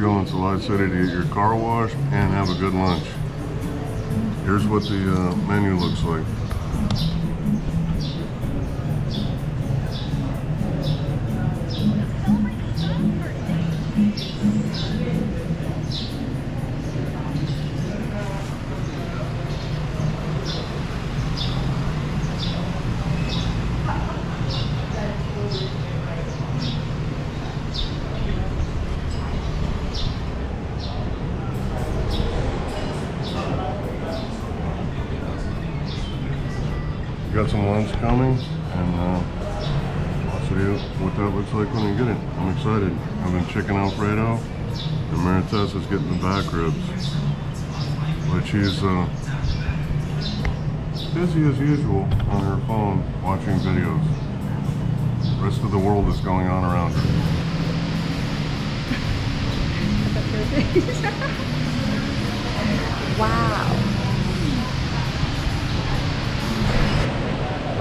going to Silay City to get your car washed and have a good lunch. Here's what the menu looks like. Got some lunch coming, and I'll show you what that looks like when you get it. I'm excited. Having chicken Alfredo, and Maritess is getting the back ribs, which she's busy as usual on her phone watching videos. The rest of the world is going on around her. Wow.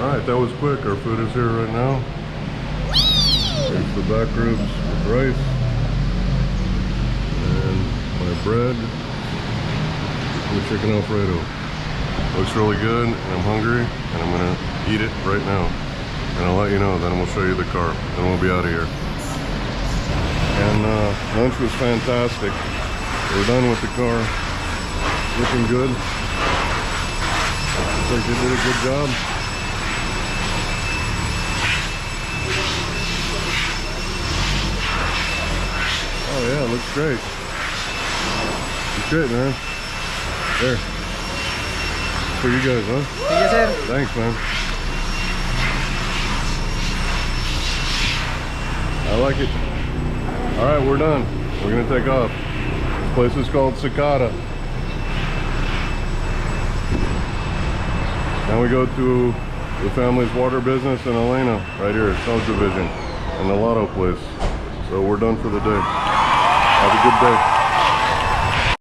Alright, that was quick. Our food is here right now. Here's the back ribs with rice. And my bread with chicken Alfredo. Looks really good, and I'm hungry, and I'm going to eat it right now. And I'll let you know, then we'll show you the car. Then we'll be out of here. And lunch was fantastic. We're done with the car. Looking good. Looks like they did a good job. Oh yeah, it looks great. Looks great, man. There. For you guys, huh? Thank you, sir. Thanks, man. I like it. Alright, we're done. We're gonna take off. This place is called Cicada. Now we go to the family's water business in Elena, right here, subdivision, and the lotto place. So we're done for the day. Have a good day.